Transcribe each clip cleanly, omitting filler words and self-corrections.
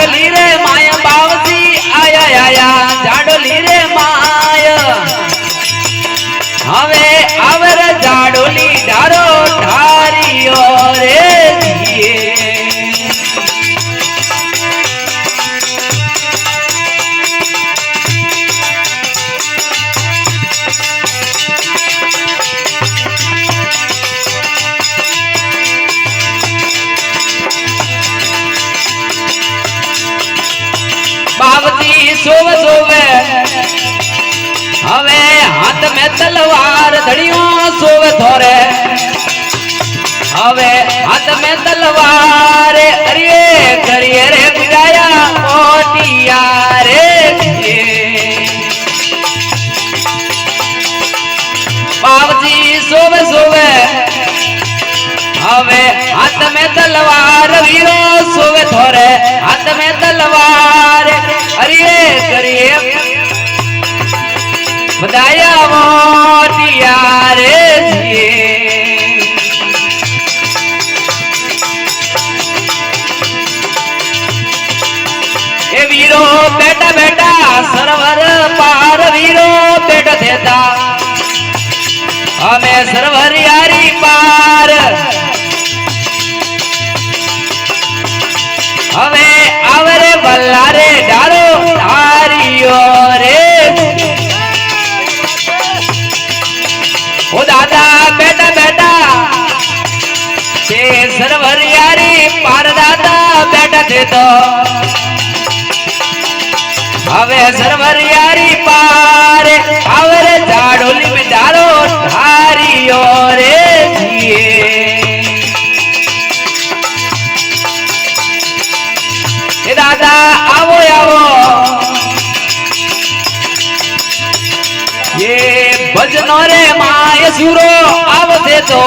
जाडोली रे माया बावसी आया आया जाडोली रे माया हवे आवर जाडोली डारो ढारियो रे दिए बावती सोव सोवे हवे हाथ में तलवार धड़ियों सोवे थोरे हवे हाथ में तलवार अरे करिए रे बिगाया मोटिया रे बावती सोवे सोवे हवे हाथ में तलवार वीरो सोवे थोरे हाथ में तलवार अरे करिए बदाया मोटिया रे ए वीरो बेटा बेटा सरवर पार वीरो बेटा देता हमें सरवर यारी पार हवे आवरे बल्लारे डारो धारियो रे ओ दादा बेटा बेटा ते सरवर यारी पार दादा बेटा दे दो हवे सरवर यारी पार आवरे जाडोली में डारो धारियो रे दादा आवो आवो ये भजनो रे माय सुरो आवते तो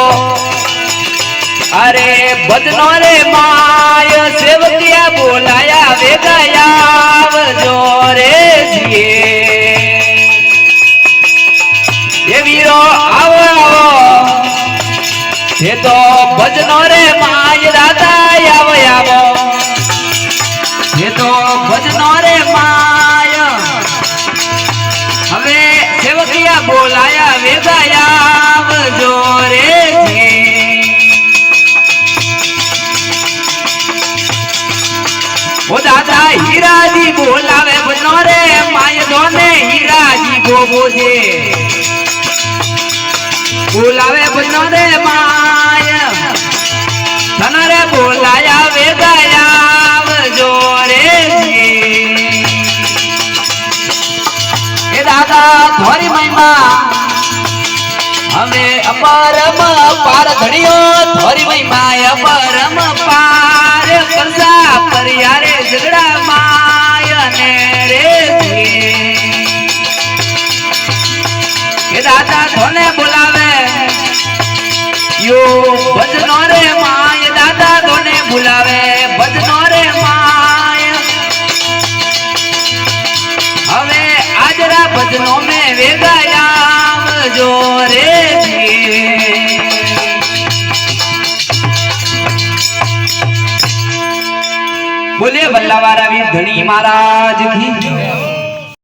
अरे भजनो रे माय सेवकिया बोलाया वे गया जो रे जिए ये वीरो आवो आवो ये तो भजनो रे माय दादा आवो आवो ये तो भजनो रे माया हमें सेवकिया बोलाया वे गया जो रे वो दादा हीरा जी बोलावे भजनो रे माया दोने हीरा जी को बोझे बोलावे भजनो रे माया धन रे बोलाया वे गया जो दादा थोड़ी महिमा हमें अपरम पार धड़ियो थोड़ी महिमा अपरम पार करजा पर यारे झगड़ा माया ने रे ये दादा थोने बुलावे यो भजनो रे माय दादा थोने बुलावे भजनो रे माय हवे आजरा भजनों में वे गया जो रे बोले बल्लावारा वीर धनी महाराज की